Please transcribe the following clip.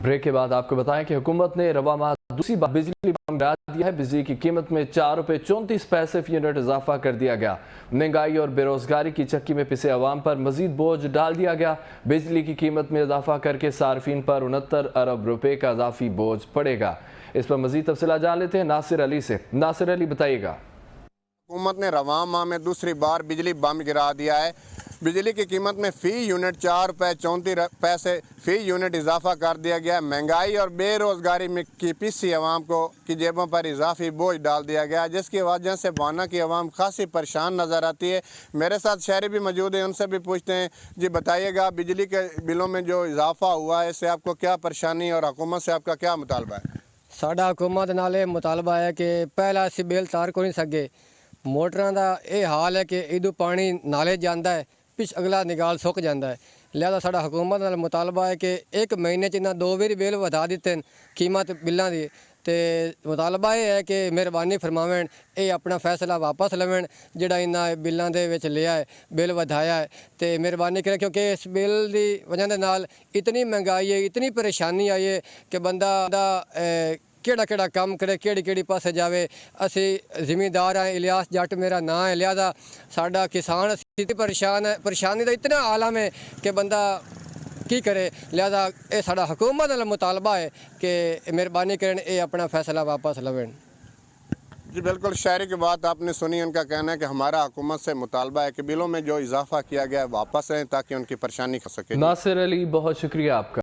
Break के बाद आपको बताएं कि हुकूमत ने रवा माह दूसरी बार बिजली बम गिरा दिया है। बिजली की कीमत में 4 रुपये 34 पैसे फी यूनिट इजाफा कर दिया गया। महंगाई और बेरोजगारी की चक्की में पिसे अवाम पर मजीद बोझ डाल दिया गया। बिजली की कीमत में इजाफा करके सार्फिन पर 69 अरब रुपए का इजाफी बोझ पड़ेगा। इस पर मजीद तफसीला जान लेते हैं नासिर अली से। नासिर अली, बताइएगा। हुकूमत ने रवा माह में दूसरी बार बिजली बम गिरा दिया है। बिजली की कीमत में फ़ी यूनिट 4 रुपये 34 पैसे फ़ी यूनिट इजाफा कर दिया गया है। महंगाई और बेरोज़गारी में की पिसी अवाम को की जेबों पर इजाफी बोझ डाल दिया गया, जिसकी वजह से बाना की अवाम खासी परेशान नज़र आती है। मेरे साथ शहरी भी मौजूद हैं, उनसे भी पूछते हैं। जी बताइएगा, बिजली के बिलों में जो इजाफा हुआ है इससे आपको क्या परेशानी और हुकूमत से आपका क्या मुतालबा है? साडा हुकूमत नाल मुतालबा है कि पहला असी बिल तार को नहीं सके। मोटरां दा ये हाल है कि इदू पानी नाले जाता है, पिछ अगला निकाल सुक जाता है। लिहाजा साडा हुकूमत नाल मुतालबा है कि 1 महीने च इन्हां 2 बारी बिल वधा दिते कीमत बिलों की। तो मुतालबा यह है कि मेहरबानी फरमावें, ये अपना फैसला वापस लवें जिहड़ा इन्हां बिलों दे विच लिया है, बिल वधाया है। तो मेहरबानी करें, क्योंकि इस बिल की वजह दे नाल इतनी महंगाई है, इतनी परेशानी आई है कि बंदा केड़ा काम करे, केड़ी पासे जावे। असी जिमीदार हैं, इलियास जट मेरा नाम है। लिहाजा साडा किसान असी परेशान है, परेशानी का इतना आलम है कि बंदा की करे। लिहाजा ये साडा हुकूमत नाल मुतालबा है कि मेहरबानी करें, ये अपना फैसला वापस लवें। जी बिल्कुल, शहरी की बात आपने सुनी। उनका कहना है कि हमारा हुकूमत से मुतालबा है कि बिलों में जो इजाफा किया गया है वापस आए ताकि उनकी परेशानी खा सके। नासिर अली, बहुत शुक्रिया आपका।